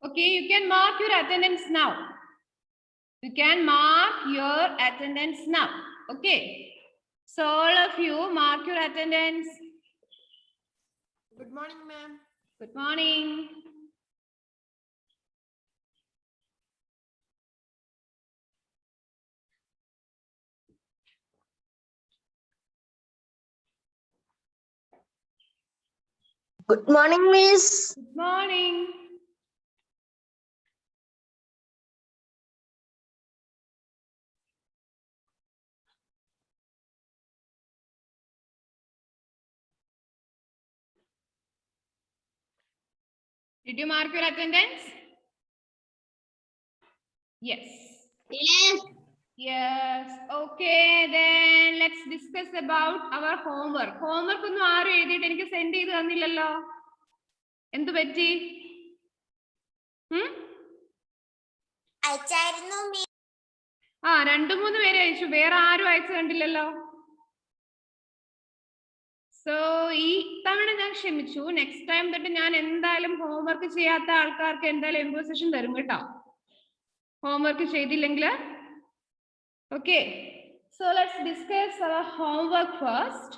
Okay, you can mark your attendance now. You can mark your attendance now. Okay. So all of you mark your attendance. Good morning, ma'am. Good morning. Good morning, Miss. Good morning. Did you mark your attendance? Yes. Yes. Yes. Okay, then let's discuss about our homework. Homework ഒന്നും ആരും എഴുതിയിട്ട് എനിക്ക് send ചെയ്ത് തന്നില്ലല്ലോ. എന്തു പറ്റി? അയച്ചായിരുന്നു. ആ 2-3 പേര് അയച്ചു, വേറെ ആരും അയച്ചു കണ്ടില്ലല്ലോ. സോ ഈ തവണ ഞാൻ ക്ഷമിച്ചു. നെക്സ്റ്റ് ടൈം തൊട്ട് ഞാൻ എന്തായാലും ഹോംവർക്ക് ചെയ്യാത്ത ആൾക്കാർക്ക് എന്തായാലും ഇമ്പോസിഷൻ തരും കേട്ടോ, ഹോംവർക്ക് ചെയ്തില്ലെങ്കിൽ. Okay, so let's discuss our homework first.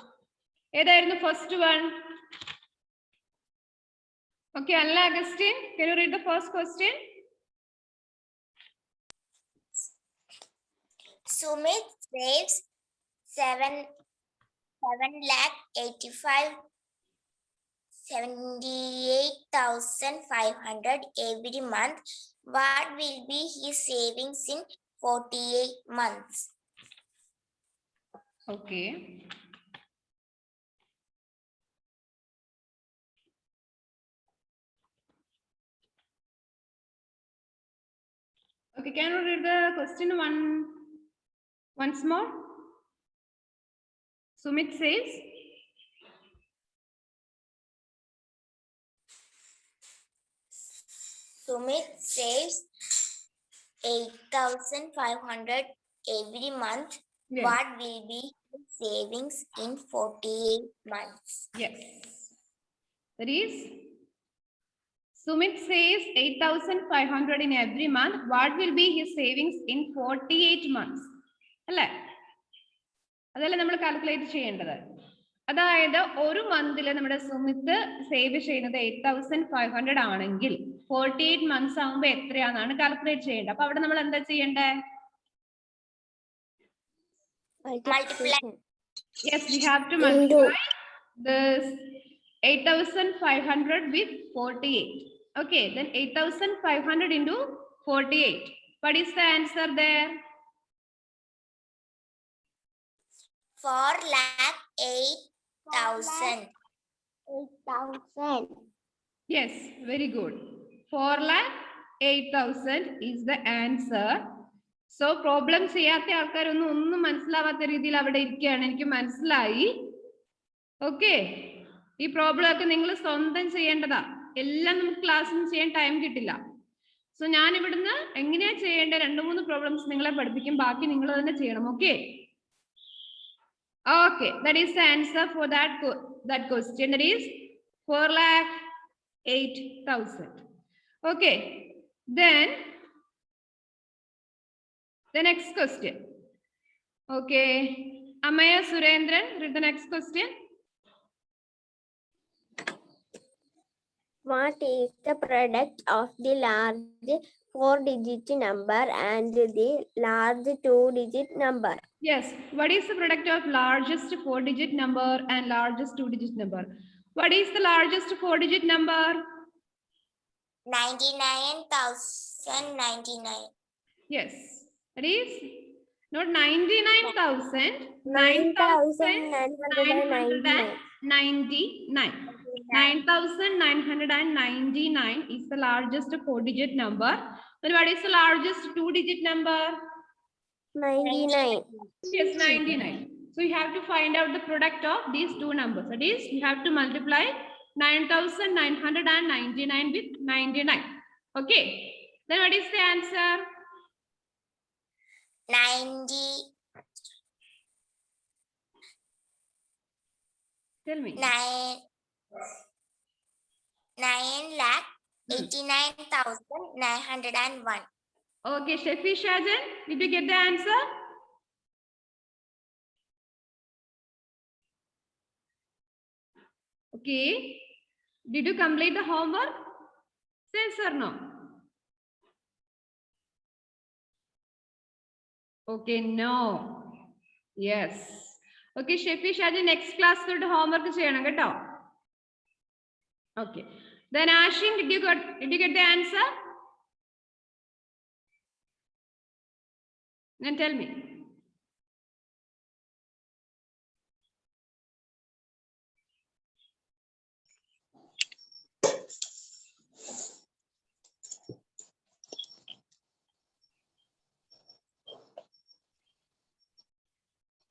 ഏതായിരുന്നു ഫസ്റ്റ് വൺ? ഓക്കെ, അല്ല Augustine, can you read the first question? Sumit saves 7,78,500 every month. What will be his savings in 48 months? Okay. Okay, can you read the question once more? Sumit says. Sumit saves 8,500 every month. Yes. What will be his savings in 48 months? Yes. That is, Sumit saves 8,500 in every month. What will be his savings in 48 months? അല്ലേ? അതല്ലേ നമ്മൾ calculate ചെയ്യേണ്ടത്. അതായത് ഒരു മന്തിൽ നമ്മുടെ Sumith save ചെയ്യുന്നത് 8,500 ആണെങ്കിൽ 48 months ആകുമ്പോൾ എത്രയാണെന്നാണ് കാൽക്കുലേറ്റ് ചെയ്യേണ്ടത്. അപ്പൊ അവിടെ നമ്മൾ എന്താ ചെയ്യേണ്ടേ? Multiply. Yes, we have to multiply this 8,500 with 48. Okay, then 8,500 into 48. What is the answer there? 4,08,000. 8,000. Yes, very good. 4,08,000 is the answer. So problem ചെയ്യാത്ത ആൾക്കാരൊന്നും മനസ്സിലാവാത്ത രീതിയിൽ അവിടെ ഇരിക്കുകയാണ്, എനിക്ക് മനസ്സിലായി. ഓക്കെ, ഈ പ്രോബ്ലം ഒക്കെ നിങ്ങൾ സ്വന്തം ചെയ്യേണ്ടതാ. എല്ലാം നമുക്ക് ക്ലാസ്സിൽ ചെയ്യാൻ ടൈം കിട്ടില്ല. സോ ഞാൻ ഇവിടുന്ന് എങ്ങനെയാ ചെയ്യേണ്ട 2-3 പ്രോബ്ലംസ് നിങ്ങളെ പഠിപ്പിക്കും, ബാക്കി നിങ്ങൾ തന്നെ ചെയ്യണം. Okay. Okay, that is the answer for that question. That is 4,08,000. Okay, then the next question. Okay, Amaya Surendran, read the next question. What is the product of the large 4-digit number and the large 2-digit number? Yes, what is the product of largest 4-digit number and largest 2-digit number? What is the largest 4-digit number? 99,099. Yes, that is not 99,000, 9,999. 9,999. 9,999 is the largest 4-digit number. Then what is the largest 2-digit number? 99. Yes, 99. So you have to find out the product of these two numbers. That is, you have to multiply 9,999 with 99. Okay. Then what is the answer? 90. Tell me. 9 lakh 89,901. Okay, Shafi Shajan, did you get the answer? Okay. Did you complete the homework? Say yes or no. Okay, no. Yes. Okay, Shafi Shajan, next class homework ചെയ്യണം കേട്ടോ. Okay. Then Ashin, did you get the answer? Then tell me.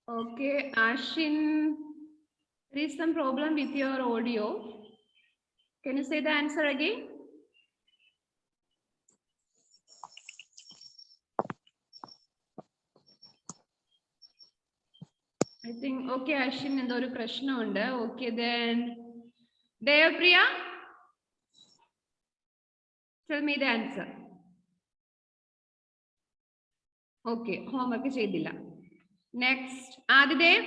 Okay, Ashin, there is some problem with your audio. Can you say the answer again? I think, okay, Ashin, എന്തോ ഒരു പ്രശ്നമുണ്ട്. Okay, then Devapriya, tell me the answer. Okay, homework ചെയ്തില്ല. Next, Adidev.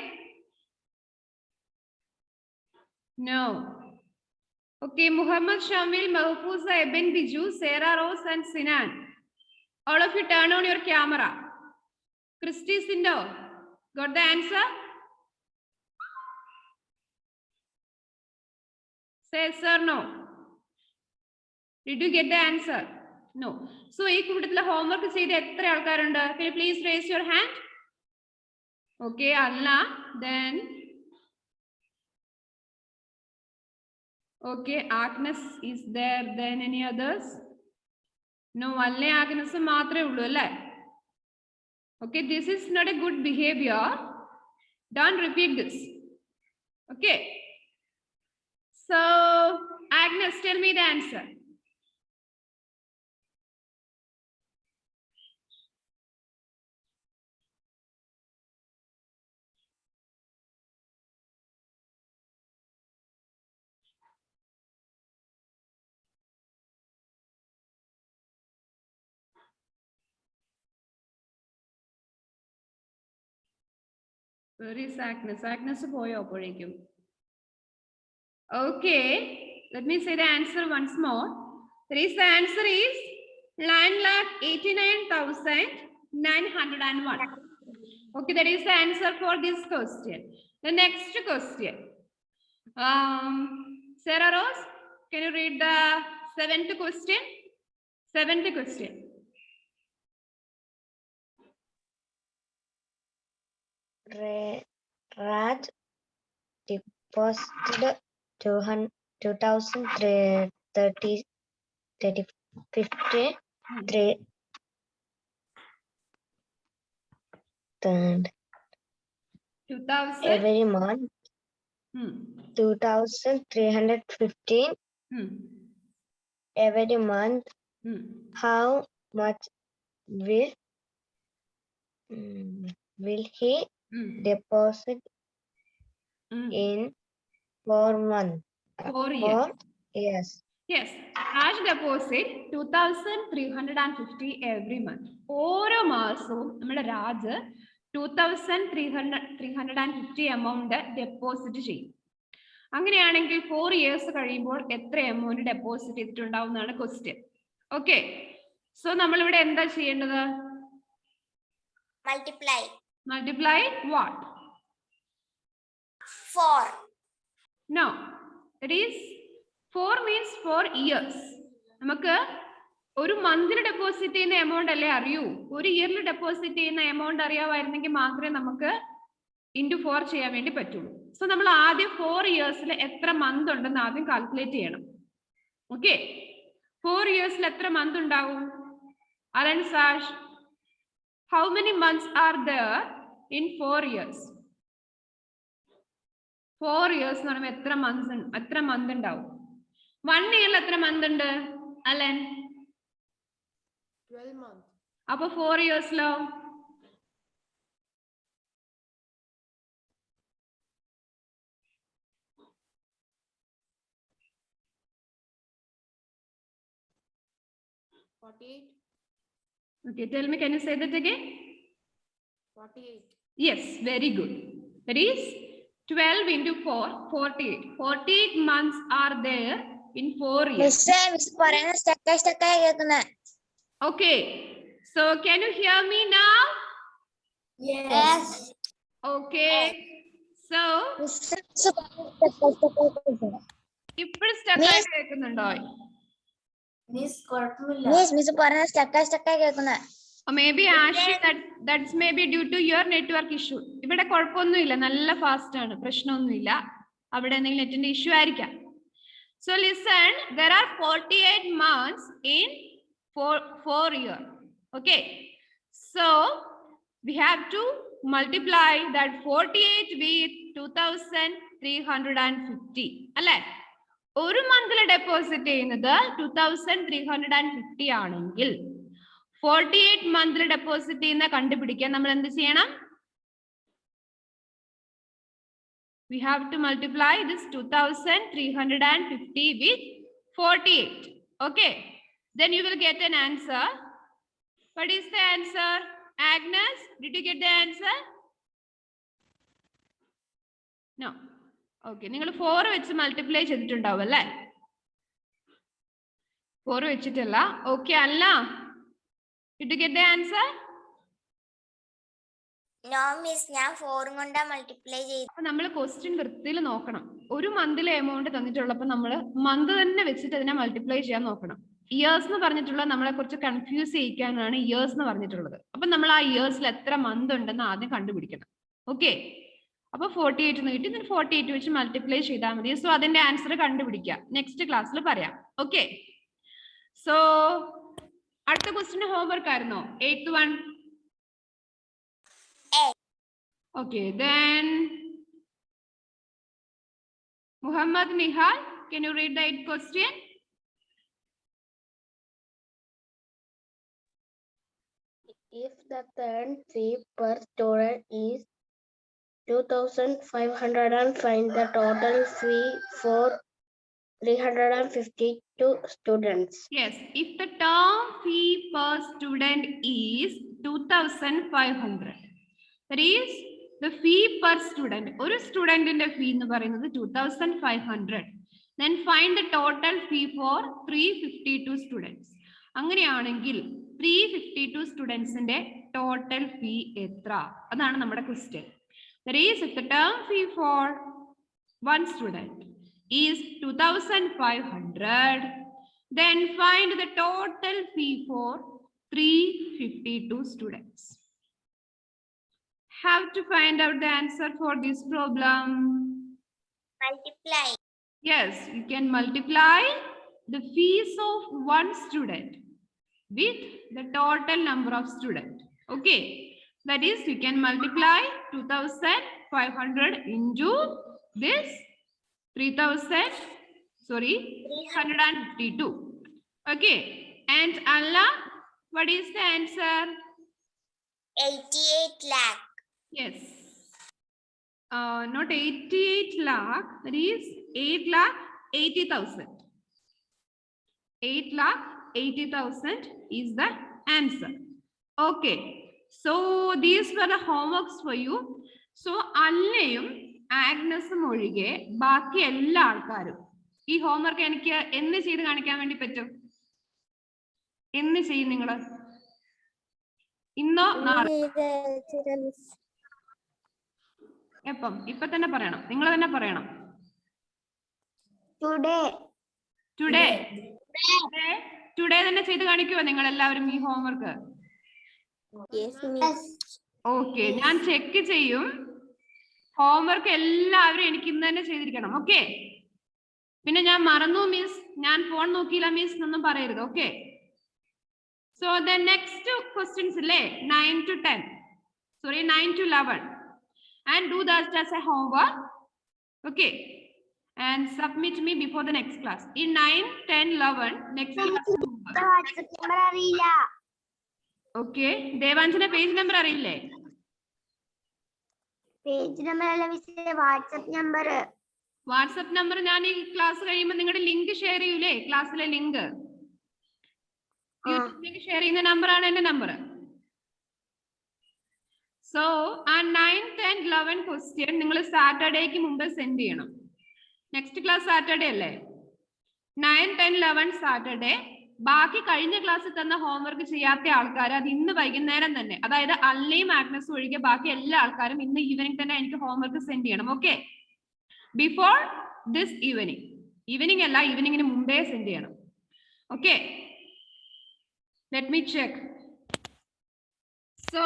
No. Okay, Muhammad Shamil, Mahfooza, Eben Biju, Sarah Rose, and Sinan. All of you turn on your camera. Christy Sindo, got the answer? Say yes or no. Did you get the answer? No. So, ഈ കൂട്ടത്തിലെ homework ചെയ്ത എത്ര ആൾക്കാരുണ്ട്? Can you please raise your hand? Okay, Allah. Then, okay, Agnes is there. Then any others? No, Allah, Agnes മാത്രമേ ഉള്ളൂ അല്ലേ? Okay, this is not a good behavior. Don't repeat this. Okay. So, Agnes, tell me the answer. Where is Agnes? Agnes പോയോ അപ്പോഴേക്കും? Okay, let me say the answer once more. The answer is 9,89,901. Okay, that is the answer for this question. The next question. Sarah Rose, can you read the seventh question? Seventh question. Raj deposited 2,350 every month. 2,315 every month. How much will he deposit in 4 months? 4 years. Yes. Yes, cash deposit 2,350 every month. ഓരോ മാസവും നമ്മുടെ Raj 2,350 amount deposit ചെയ്യും. അങ്ങനെയാണെങ്കിൽ 4 years കഴിയുമ്പോൾ എത്ര amount deposit ചെയ്തിട്ടുണ്ടാവും എന്നാണ് question. Okay, so നമ്മളിവിടെ എന്താ ചെയ്യേണ്ടത്? Multiply what? 4. No, it is 4 means 4 years. നമുക്ക് ഒരു മന്തിൽ ഡെപ്പോസിറ്റ് ചെയ്യുന്ന എമൗണ്ട് അല്ലേ അറിയൂ. ഒരു ഇയറിൽ ഡെപ്പോസിറ്റ് ചെയ്യുന്ന എമൗണ്ട് അറിയാമായിരുന്നെങ്കിൽ മാത്രമേ നമുക്ക് ഇൻറ്റു 4 ചെയ്യാൻ വേണ്ടി പറ്റുള്ളൂ. സോ നമ്മൾ ആദ്യം 4 ഇയേഴ്സിൽ എത്ര മന്ത് ഉണ്ടെന്ന് ആദ്യം കാൽക്കുലേറ്റ് ചെയ്യണം. ഓക്കെ, 4 ഇയേഴ്സിൽ എത്ര മന്ത് ഉണ്ടാവും? അലൻ സാഷ്, how many months are there in 4 years? 4 years എന്ന് പറയുമ്പോൾ എത്ര മന്ത് ഉണ്ടാവും? 1 ഇയറിൽ എത്ര മന്ത് ഉണ്ട് അലൻ? 12 months. അപ്പൊ 4 ഇയേഴ്സിലോ? 48. Okay, tell me, can you say that again? 48. Yes, very good. That is 12 into 4, 48. 48 months are there in 4 years. Miss പറയുന്ന സ്റ്റക്കായി കേൾക്കുന്നത്. Okay, so can you hear me now? Yes. Okay, so ഇപ്പോൾ stuck ആയിട്ട് കേൾക്കുന്നുണ്ടോ? Miss പറയുന്ന സ്റ്റക്കായി കേൾക്കുന്നത്. Maybe Ashi, that's maybe due to your network issue. ഇവിടെ കുഴപ്പമൊന്നുമില്ല, നല്ല ഫാസ്റ്റ് ആണ്, പ്രശ്നമൊന്നുമില്ല. അവിടെ എന്തെങ്കിലും നെറ്റിന്റെ ഇഷ്യൂ ആയിരിക്കാം. So listen, there are 48 months in 4 year. Okay, so we have to multiply that 48 with 2350. അല്ലേ? ഒരു മന്തിൽ ഡെപ്പോസിറ്റ് ചെയ്യുന്നത് 2350 ആണെങ്കിൽ 48 മന്തിൽ ഡെപ്പോസിറ്റ് ചെയ്യുന്ന കണ്ടുപിടിക്കാൻ നമ്മൾ എന്ത് ചെയ്യണം? We have to multiply this 2350 with 48. Okay, then you will get an answer. What is the answer? Agnes, did you get the answer? No. Okay, നിങ്ങൾ 4 വെച്ച് മൾട്ടിപ്ലൈ ചെയ്തിട്ടുണ്ടാവും അല്ലേ? 4 വെച്ചിട്ടല്ല. Okay അല്ല? Did you get the answer? No miss, ഞാൻ 4 കൊണ്ടാ multiply ചെയ്തു. അപ്പൊ നമ്മൾ ക്വസ്റ്റ്യൻ വൃത്തിയിൽ നോക്കണം. ഒരു മന്തിലെ എമൗണ്ട് തന്നിട്ടുള്ളപ്പോൾ നമ്മൾ മന്ത് തന്നെ വെച്ചിട്ട് അതിനെ മൾട്ടിപ്ലൈ ചെയ്യാൻ നോക്കണം. ഇയേഴ്സ് എന്ന് പറഞ്ഞിട്ടുള്ളത് നമ്മളെ കുറച്ച് കൺഫ്യൂസ് ചെയ്യിക്കാനാണ് ഇയേഴ്സ് എന്ന് പറഞ്ഞിട്ടുള്ളത്. അപ്പൊ നമ്മൾ ആ ഇയേഴ്സിൽ എത്ര മന്ത് ഉണ്ടെന്ന് ആദ്യം കണ്ടുപിടിക്കണം. ഓക്കെ, അപ്പൊ 48 കിട്ടി, 48 വെച്ച് മൾട്ടിപ്ലൈ ചെയ്താൽ മതി. സോ അതിന്റെ ആൻസർ കണ്ടുപിടിക്കാം, നെക്സ്റ്റ് ക്ലാസ്സിൽ പറയാം. ഓക്കെ, സോ അടുത്ത ക്വസ്റ്റ്യൻ ഹോംവർക്ക് ആയിരുന്നോ? 8th one. Okay, then Muhammad Nihal, can you read the 8th question? If the term fee per student is 2,500 and find the total fee for 352 students. Yes, if the term fee per student is 2,500, that is the fee per student, ഒരു സ്റ്റുഡന്റിന്റെ ഫീ എന്ന് പറയുന്നത് 2,500. Then find the total fee for 352 students. അങ്ങനെയാണെങ്കിൽ 352 സ്റ്റുഡൻസിന്റെ total ഫീ എത്ര? അതാണ് നമ്മുടെ question. That is, if the term fee for one student is 2,500, then find the total fee for 352 students. Have to find out the answer for this problem. Multiply. Yes, you can multiply the fees of one student with the total number of students. Okay, that is, you can multiply 2,500 into this 352. Okay, and Allah, what is the answer? 88 lakh. Yes, not 88 lakh, that is 8,80,000. 8,80,000 is the answer. Okay, so these were the homeworks for you. So അല്ലയും ആഗ്നസും ഒഴികെ ബാക്കി എല്ലാ ആൾക്കാരും ഈ homework എനിക്ക് എന്ന് ചെയ്ത് കാണിക്കാൻ വേണ്ടി പറ്റും? എന്ന് ചെയ്യും നിങ്ങൾ? ഇന്നോ നാളെ? എപ്പം? ഇപ്പൊ തന്നെ പറയണം, നിങ്ങൾ തന്നെ പറയണം. ടുഡേ തന്നെ ചെയ്ത് കാണിക്കുമോ നിങ്ങൾ എല്ലാവരും ഈ ഹോംവർക്ക്? ഓക്കെ, ഞാൻ ചെക്ക് ചെയ്യും. ഹോംവർക്ക് എല്ലാവരും എനിക്ക് ഇന്ന് തന്നെ ചെയ്തിരിക്കണം. ഓക്കെ, പിന്നെ ഞാൻ മറന്നു മിസ്, ഞാൻ ഫോൺ നോക്കിയില്ല മിസ് എന്നൊന്നും പറയരുത്. Okay, so the next questions ഇല്ലേ, 9 to 10, sorry 9 to 11, and do that as a homework. Okay, and submit me before the next class. In 9, 10, 11 next class. Okay, Devanjana page number അറിയില്ലേ? Page number അല്ല miss, WhatsApp number. WhatsApp number ഞാൻ ഈ class കഴിയുമ്പോൾ നിങ്ങളുടെ link share ചെയ്യൂലേ, ക്ലാസ്സിലെ link. യൂട്യൂബിലേക്ക് share ചെയ്യുന്ന number ആണ് എന്റെ നമ്പർ. സോ ആ 9, 10, 11 ക്വസ്റ്റ്യൻ നിങ്ങൾ സാറ്റർഡേക്ക് മുമ്പ് സെൻഡ് ചെയ്യണം. നെക്സ്റ്റ് ക്ലാസ് സാറ്റർഡേ അല്ലേ? 9, 10, 11 സാറ്റർഡേ. ബാക്കി കഴിഞ്ഞ ക്ലാസ്സിൽ തന്ന ഹോംവർക്ക് ചെയ്യാത്ത ആൾക്കാർ അത് ഇന്ന് വൈകുന്നേരം തന്നെ, അതായത് അല്ലയും മാഗ്നസും ഒഴികെ ബാക്കി എല്ലാ ആൾക്കാരും ഇന്ന് ഈവനിങ് തന്നെ എനിക്ക് ഹോംവർക്ക് സെൻഡ് ചെയ്യണം. ഓക്കെ, ബിഫോർ ദിസ് ഈവനിങ് അല്ല, ഈവനിങ്ങിന് മുമ്പേ സെൻഡ് ചെയ്യണം. Okay, let me check. So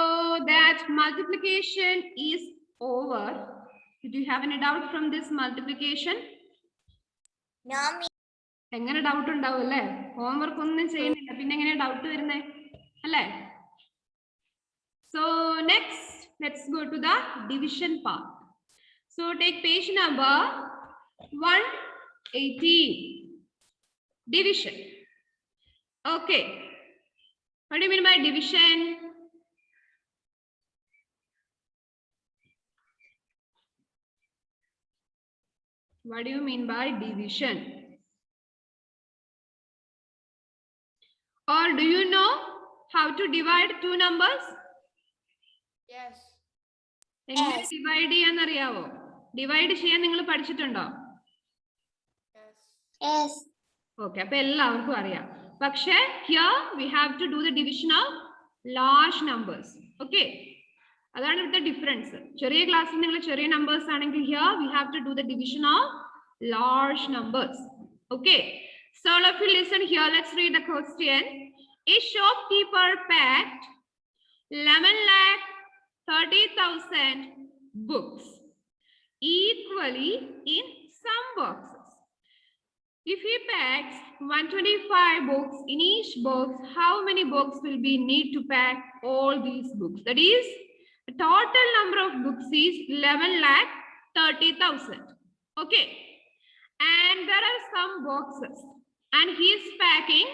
that multiplication is over. Did you have any doubt from this multiplication? No, me. എങ്ങനെ ഡൗട്ട് ഉണ്ടാവും അല്ലേ? ഹോംവർക്ക് ഒന്നും ചെയ്യുന്നില്ല, പിന്നെ എങ്ങനെ ഡൗട്ട് വരുന്നേ അല്ലേ? So next, let's go to the division part. So take page number 118. Division. Okay. What do you mean by division? What do you mean by division? Or do you know how to divide two numbers? Yes. എങ്ങനെ divide ചെയ്യാന്ന് അറിയാവോ? Divide ചെയ്യാൻ നിങ്ങൾ പഠിച്ചിട്ടുണ്ടോ? Yes. Okay, അപ്പൊ എല്ലാവർക്കും അറിയാം. പക്ഷേ here we have to do the division of large numbers. Okay, അതാണ് ഇവിടുത്തെ ഡിഫറൻസ്. ചെറിയ ക്ലാസ്സിൽ നിങ്ങൾ ചെറിയ നമ്പേഴ്സ് ആണെങ്കിൽ here we have to do the division of large numbers. Okay, so all of you listen here. Let's read the question. A shopkeeper packed 11,30,000 books equally in some boxes. If he packs 125 books in each box, how many books will we need to pack all these books? That is, the total number of books is 11,30,000. Okay, and there are some boxes, and he is packing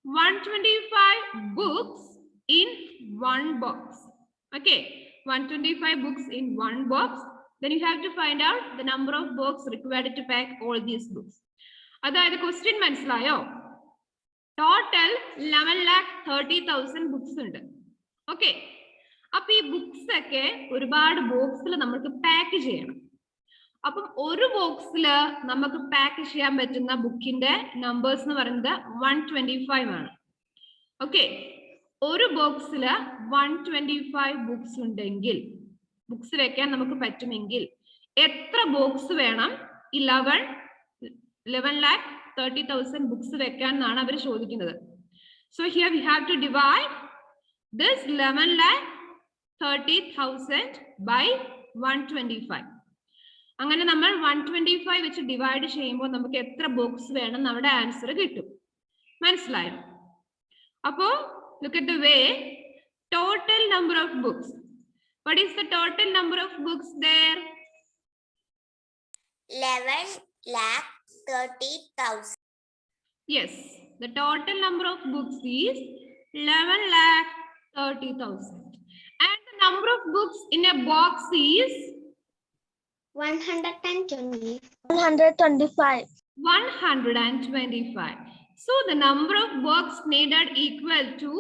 125 books in one box. Okay, 125 books in one box. Then you have to find out the number of books required to pack all these books. അതായത് question മനസ്സിലായോ? Total 11,30,000 books ഉണ്ട്. Okay, അപ്പൊ ഈ books ഒക്കെ ഒരുപാട് ബോക്സിൽ നമുക്ക് pack ചെയ്യണം. അപ്പം ഒരു ബോക്സിൽ നമുക്ക് പാക്ക് ചെയ്യാൻ പറ്റുന്ന ബുക്കിന്റെ നമ്പേഴ്സ് എന്ന് പറയുന്നത് 125 ആണ്. ഓക്കെ, ഒരു ബോക്സിൽ 125 ബുക്സ് ഉണ്ടെങ്കിൽ, ബുക്സ് വെക്കാൻ നമുക്ക് പറ്റുമെങ്കിൽ എത്ര ബോക്സ് വേണം? 11,30,000 ബുക്സ് വെക്കാൻ എന്നാണ് അവർ ചോദിക്കുന്നത്. So here we have to divide this 11,30,000 by 125. അങ്ങനെ നമ്മൾ 125 വെച്ച് ഡിവൈഡ് ചെയ്യുമ്പോൾ നമുക്ക് എത്ര ബോക്സ് വേണം നമ്മുടെ ആൻസർ കിട്ടും. മനസ്സിലായോ? അപ്പോ look at the way total number of books. What is the total number of books there? 11,30,000. Yes, the total number of books is 11,30,000. And the number of books in a box is 120. 125. 125. So the number of books needed equal to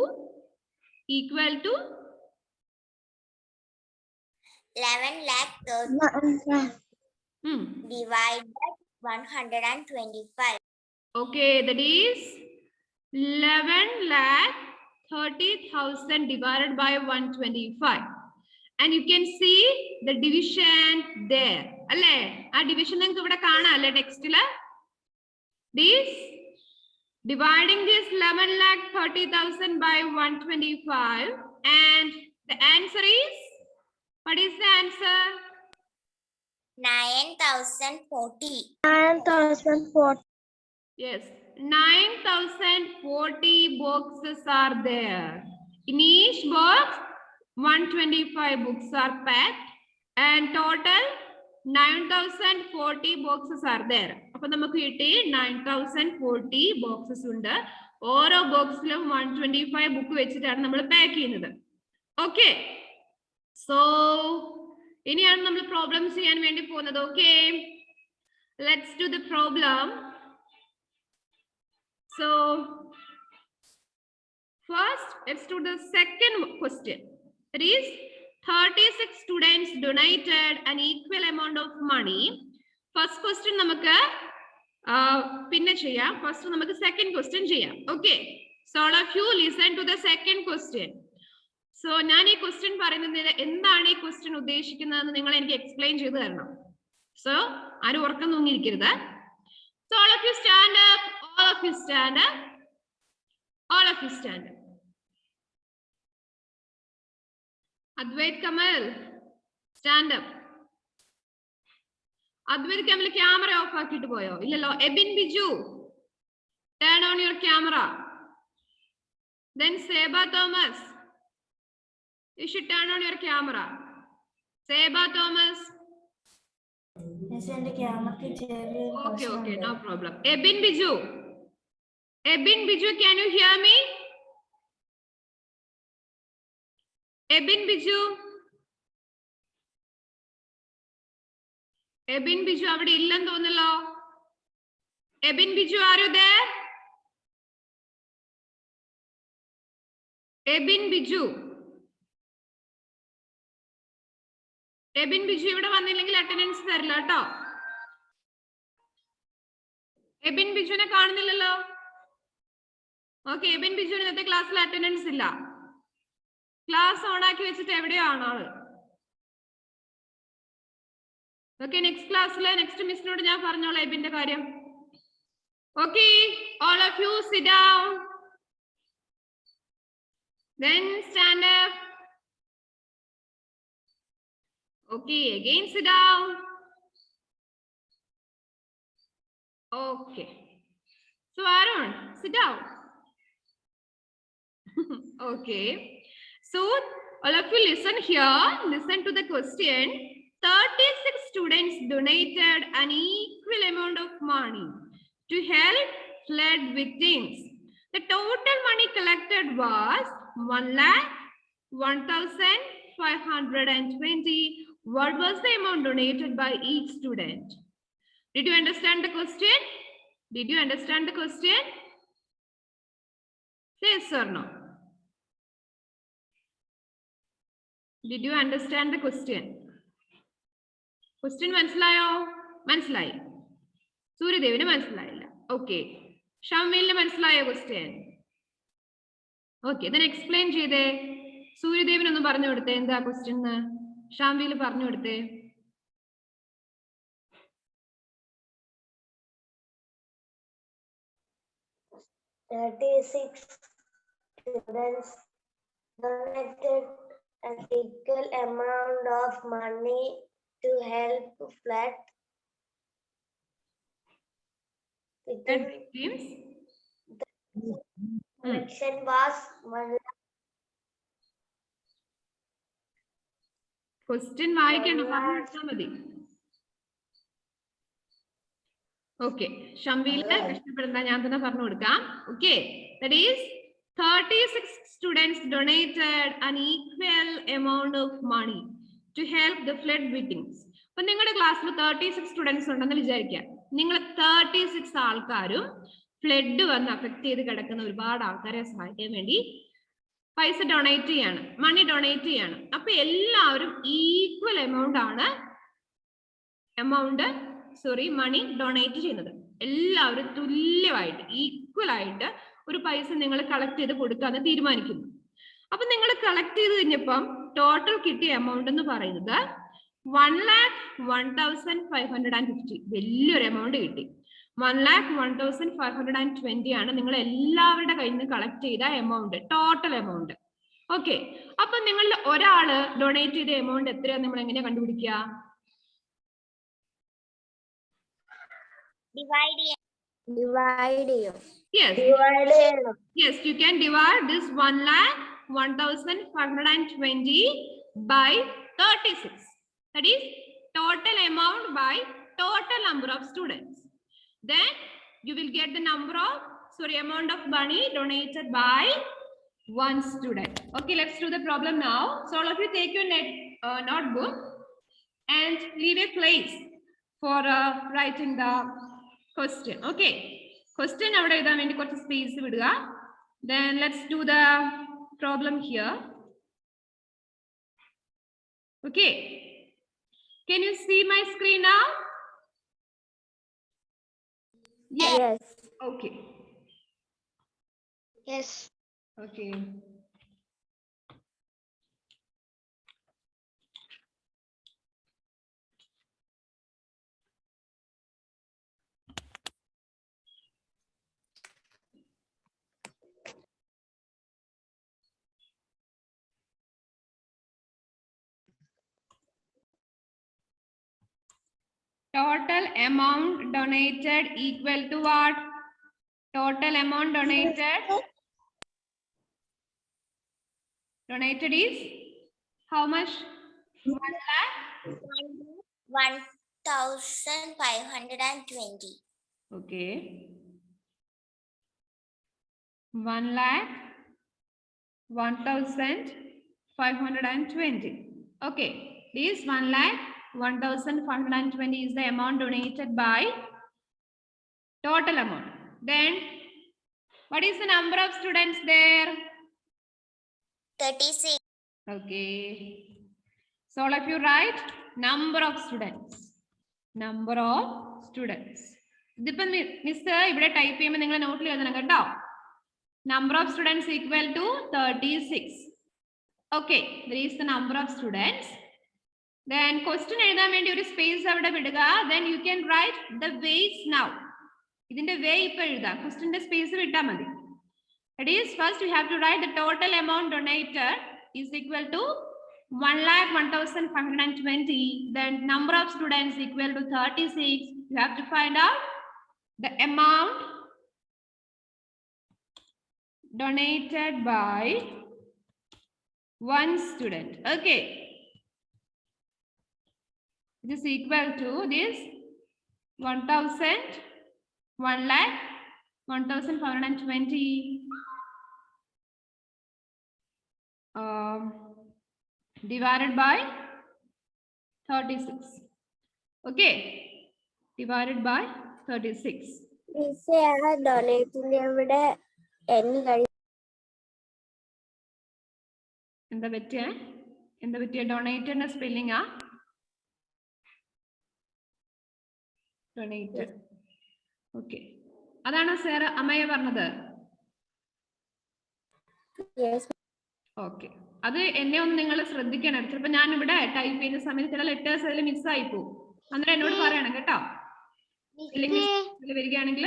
11,30,000 hmm. divided 125. Okay, that is 11,30,000 divided by 125. And you can see the division there. Alle, a division നിങ്ങൾക്ക് ഇവിടെ കാണാം അല്ലേ ടെക്സ്റ്റിൽ? This dividing this 11,30,000 by 125, and the answer is, what is the answer? 9,040. 9,040. Yes, 9,040 boxes are there. In each box, 125 books are packed, and total 9,040 boxes are there. അപ്പൊ നമുക്ക് കിട്ടി 9,040 boxes ഉണ്ട്. ഓരോ ബോക്സിലും 125 ബുക്ക് വെച്ചിട്ടാണ് നമ്മൾ പാക്ക് ചെയ്യുന്നത്. ഓക്കെ, സോ ഇനിയാണ് നമ്മൾ പ്രോബ്ലം ചെയ്യാൻ വേണ്ടി പോകുന്നത്. Okay, let's do the problem. So First, let's do the second question. That is 36 students donated an equal amount of money. First question നമുക്ക് പിന്നെ ചെയ്യാം. First നമുക്ക് second question ചെയ്യാം. Okay. So all of you listen to the second question. So ഞാൻ ഈ question പറയുന്നത് എന്താണ് ഈ question ഉദ്ദേശിക്കുന്നതെന്ന് നിങ്ങൾ എനിക്ക് explain ചെയ്തു തരണം. So ആരും ഉറക്കം തൂങ്ങിയിരിക്കരുത്. So all of you stand up. All of you stand up. All of you stand up. Advait Kamal, stand up. Advait Kamal, camera off ആക്കിട്ട് പോയോ? ഇല്ലല്ലോ. Ebin Biju, turn on your camera. Then Seba Thomas, you should turn on your camera. Seba Thomas. Yes, and the camera Okay, okay, no problem. Ebin Biju. Ebin Biju, can you hear me? Ebin Biju. Ebin Biju, avade illan thonnallo. Ebin Biju, are you there? Ebin Biju. Ebin Biju ഇവിടെ വന്നില്ലെങ്കിൽ attendance തരില്ല കേട്ടോ. എബിൻ ബിജുവിനെ കാണുന്നില്ലല്ലോ. Okay, Ebin ബിജുവിന് ഇന്നത്തെ ക്ലാസ്സിൽ attendance ഇല്ല. Class on ആക്കി വെച്ചിട്ട് എവിടെയാണ് ആള്? ഓക്കെ, നെക്സ്റ്റ് ക്ലാസ്സിലെ നെക്സ്റ്റ് മിസ്സിനോട് ഞാൻ പറഞ്ഞോളാം എബിന്റെ കാര്യം. Okay, all of you sit down. Then stand up. Okay, again sit down. Okay. So Arun, sit down. Okay. So all of you listen here. Listen to the question. 36 students donated an equal amount of money to help flood victims. The total money collected was 1,01,520. What was the amount donated by each student? Did you understand the question? Did you understand the question? Say yes or no. Did you understand the question? Question മനസ്സിലായോ? മനസ്സിലായി. സൂര്യദേവിന് മനസ്സിലായില്ല. Okay. ഷംവീലിന് മനസ്സിലായോ question? Okay, then explain ചെയ്തേ. സൂര്യദേവിനൊന്ന് പറഞ്ഞു കൊടുത്തേ എന്താ question എന്ന്. ഷംവീൽ പറഞ്ഞു കൊടുത്തേ. Students donated an equal amount of money to help flood victims. Collection was Question വായിക്കണ്ട, പറഞ്ഞാൽ മതി. ഓക്കെ, ഷംവീലിന് കഷ്ടപ്പെടുന്ന ഞാൻ തന്നെ പറഞ്ഞു കൊടുക്കാം. Okay, that is 36 students donated an equal amount of money to help the flood victims. അപ്പൊ നിങ്ങളുടെ ക്ലാസ്സിൽ 36 സ്റ്റുഡൻസ് ഉണ്ടെന്ന് വിചാരിക്കാം. നിങ്ങൾ 36 ആൾക്കാരും ഫ്ലഡ് വന്ന് അഫക്ട് ചെയ്ത് കിടക്കുന്ന ഒരുപാട് ആൾക്കാരെ സഹായിക്കാൻ വേണ്ടി പൈസ ഡൊണേറ്റ് ചെയ്യാണ്, മണി ഡൊണേറ്റ് ചെയ്യാണ്. അപ്പൊ എല്ലാവരും ഈക്വൽ എമൗണ്ട് ആണ് മണി ഡൊണേറ്റ് ചെയ്യുന്നത്. എല്ലാവരും തുല്യമായിട്ട് ഈക്വൽ ആയിട്ട് ഒരു പൈസ നിങ്ങൾ കളക്ട് ചെയ്ത് കൊടുക്കാന്ന് തീരുമാനിക്കുന്നു. അപ്പൊ നിങ്ങൾ കളക്ട് ചെയ്ത് കഴിഞ്ഞപ്പം ടോട്ടൽ കിട്ടിയ എമൗണ്ട് എന്ന് പറയുന്നത് 1,01,550. വലിയൊരു എമൗണ്ട് കിട്ടി. 1,01,520 ആണ് നിങ്ങൾ എല്ലാവരുടെ കയ്യിൽ നിന്ന് കളക്ട് ചെയ്ത എമൗണ്ട്, ടോട്ടൽ എമൗണ്ട്. ഓക്കെ, അപ്പൊ നിങ്ങളിൽ ഒരാള് ഡൊണേറ്റ് ചെയ്ത എമൗണ്ട് എത്രയാന്ന് നമ്മൾ എങ്ങനെയാ കണ്ടുപിടിക്കുക? Divide. Yes. Yes, you can divide this 1,01,520 by 36. That is total amount by total number of students. Then you will get the amount of money donated by one student. Okay, let's do the problem now. So all of you take your notebook and leave a place for writing the question. Okay, question avade edhan vendi korchu space viduga. Then let's do the problem here. Okay. Can you see my screen now? Yes. Yes. Okay. Yes. Okay. Total amount donated equal to what? Total amount donated is how much? 1 lakh. 1,520. Okay. 1 lakh 1,520. Okay. This 1 lakh 1,520 is the amount donated by total amount. Then what is the number of students there? 36. Okay. So all of you write number of students. Number of students. ഇതിപ്പം miss ഇവിടെ type ചെയ്യുമ്പോൾ നിങ്ങൾ നോട്ടിൽ എഴുതണം കേട്ടോ. Number of students equal to 36. Okay, there is the number of students. Then question എഴുതാൻ വേണ്ടി ഒരു സ്പേസ് അവിടെ വിടുക. Then you can write the weights now. ഇതിന്റെ way ഇപ്പൊ എഴുതാം. ക്വസ്റ്റ്യന്റെ സ്പേസ് വിട്ടാൽ മതി. That is, first you have to write the total amount donated is equal to 1,01,520. Then number of students equal to 36. You have to find out the amount donated by one student. Okay. It is equal to this 1,000, 1 lakh, 1,520 divided by 36. Okay. Divided by 36. മിസ്സേ ആ ഡൊണേറ്റിന്റെ ഇവിടെ എന്ന് കഴിയും. എന്താ പറ്റിയ ഡൊണേറ്ററിന്റെ spelling ആ donator. Okay, അതാണോ sir അമ്മയെ പറഞ്ഞത്? Yes. ഓക്കെ, അത് എന്നെ ഒന്ന് നിങ്ങൾ ശ്രദ്ധിക്കണം. ചിലപ്പോൾ ഞാൻ ഇവിടെ ടൈപ്പ് ചെയ്യുന്ന സമയത്ത് ചില ലെറ്റേഴ്സ് അതിൽ മിസ്സായി പോകും. അന്നേരം എന്നോട് പറയണം കേട്ടോ. വരികയാണെങ്കിൽ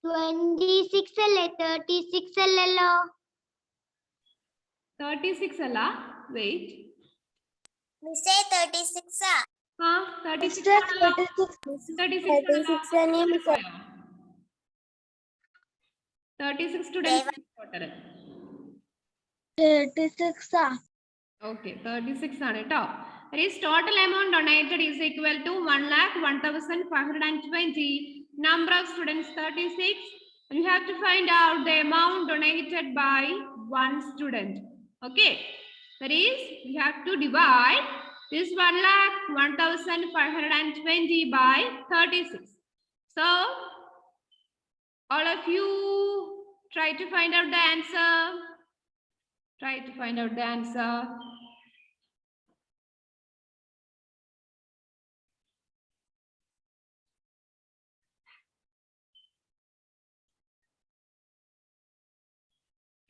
26 അല്ലേ 36 അല്ലല്ലോ? 36 അല്ല, വെയിറ്റ്. മിസ്സേ 36 ആ. ആ 36 ആണല്ലോ. 36 സ്റ്റുഡൻസ് ടോട്ടൽ. 36 ആ. Okay, 36 ആണ് കേട്ടോ. That is total amount donated is equal to 1,01,520. Number of students 36. You have to find out the amount donated by one student. Okay, that is you have to divide this 1,01,520 by 36. So all of you try to find out the answer. Try to find out the answer.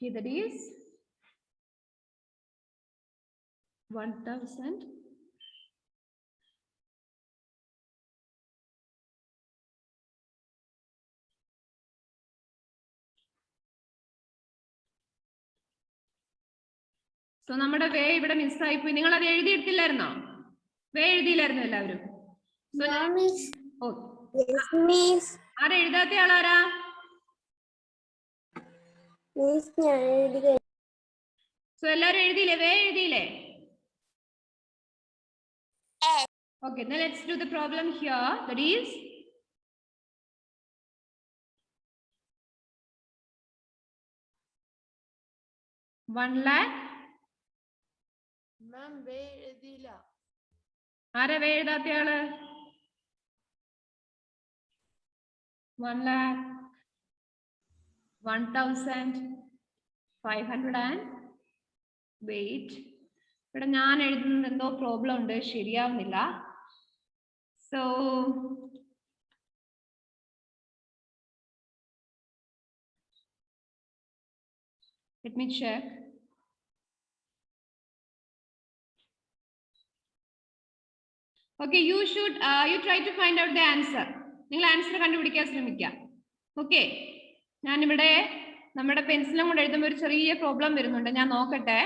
Okay, that is 1,000. So നമ്മുടെ വേ ഇവിടെ മിസ്സായി പോയി. നിങ്ങൾ അത് എഴുതിയെടുത്തില്ലായിരുന്നോ? വേ എഴുതിയില്ലായിരുന്നു എല്ലാവരും? ഓ, ആരാ എഴുതാത്ത ആളാരാ? So എല്ലാരും എഴുതിയില്ലേ? വേ എഴുതിയില്ലേ? Okay, now let's do the problem here. That is 1 lakh. മാം വേ എഴുതിയില്ല. ആരാ വേ എഴുതാത്ത ആള്? 1 lakh 1500 and wait. ഇവിടെ ഞാൻ എഴുതുന്നത് എന്തോ പ്രോബ്ലം ഉണ്ട്, ശരിയാവുന്നില്ല. So let me check. Okay, you try to find out the answer. നിങ്ങൾ ആൻസർ കണ്ടുപിടിക്കാൻ ശ്രമിക്കുക. ഓക്കെ, ഞാനിവിടെ നമ്മുടെ പെൻസിലും കൊണ്ട് എഴുതുമ്പോൾ ഒരു ചെറിയ പ്രോബ്ലം വരുന്നുണ്ട്, ഞാൻ നോക്കട്ടെ.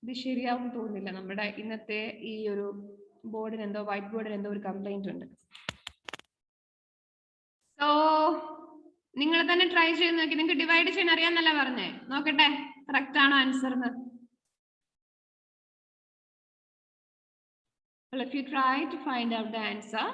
ഇത് ശരിയാവും തോന്നുന്നില്ല. നമ്മുടെ ഇന്നത്തെ ഈ ഒരു ബോർഡിന് എന്തോ, വൈറ്റ് ബോർഡിന് എന്തോ ഒരു കംപ്ലൈന്റ് ഉണ്ട്. സോ നിങ്ങൾ തന്നെ ട്രൈ ചെയ്ത് നോക്കി. നിങ്ങൾക്ക് ഡിവൈഡ് ചെയ്യാൻ അറിയാന്നല്ല പറഞ്ഞേ. നോക്കട്ടെ കറക്റ്റ് ആണോ ആൻസർ എന്ന്. Well, if you try to find out the answer.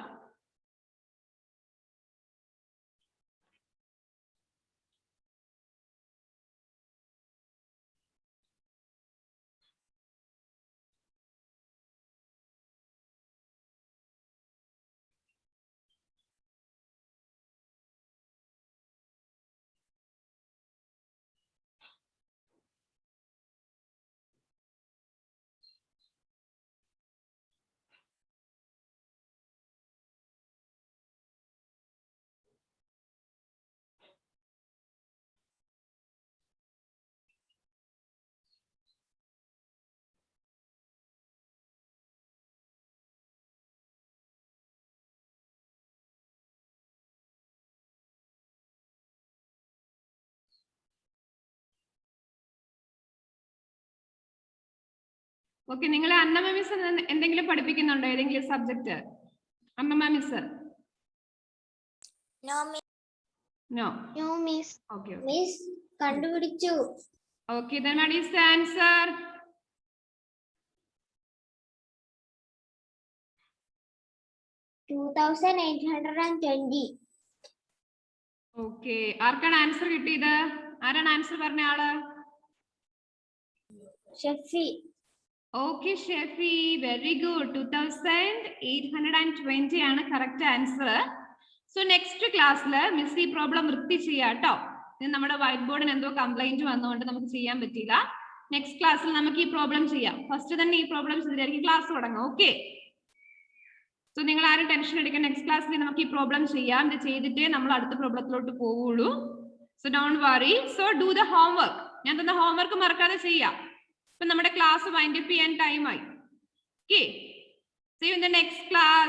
Okay, നിങ്ങൾ അന്നമ്മ മിസ് എന്തെങ്കിലും പഠിപ്പിക്കുന്നുണ്ടോ, ഏതെങ്കിലും സബ്ജക്ട്? അമ്മമ്മ miss? No, miss. No. No, miss. Okay Miss, കണ്ടുപിടിച്ചു. Okay, then what is the answer? $2,820. ഓക്കെ, ആർക്കാണ് ആൻസർ കിട്ടിയത്? ആരാണ് ആൻസർ പറഞ്ഞ ആള്? Shefi. Okay Shefi, very good. 2820 ആണ് കറക്റ്റ് ആൻസർ. സോ നെക്സ്റ്റ് ക്ലാസ്സിൽ മിസ് ഈ പ്രോബ്ലം വൃത്തി ചെയ്യാം കേട്ടോ. ഇത് നമ്മുടെ വൈറ്റ് ബോർഡിന് എന്തോ കംപ്ലൈന്റ് വന്നുകൊണ്ട് നമുക്ക് ചെയ്യാൻ പറ്റിയില്ല. നെക്സ്റ്റ് ക്ലാസ്സിൽ നമുക്ക് ഈ പ്രോബ്ലം ചെയ്യാം. ഫസ്റ്റ് തന്നെ ഈ പ്രോബ്ലം ചെയ്തിട്ടായിരിക്കും ക്ലാസ് തുടങ്ങാം. ഓക്കെ, സോ നിങ്ങൾ ആരും ടെൻഷൻ എടുക്കുക. നെക്സ്റ്റ് ക്ലാസ്സിൽ നമുക്ക് ഈ പ്രോബ്ലം ചെയ്യാം. ഇത് ചെയ്തിട്ടേ നമ്മൾ അടുത്ത പ്രോബ്ലത്തിലോട്ട് പോവുള്ളൂ. So don't worry. So do the homework. ഞാൻ തന്ന ഹോംവർക്ക് മറക്കാതെ ചെയ്യാം. ഇപ്പൊ നമ്മുടെ ക്ലാസ് വൈൻഡ് അപ്പ് ചെയ്യാൻ ടൈം ആയി. Okay, see you in the next class.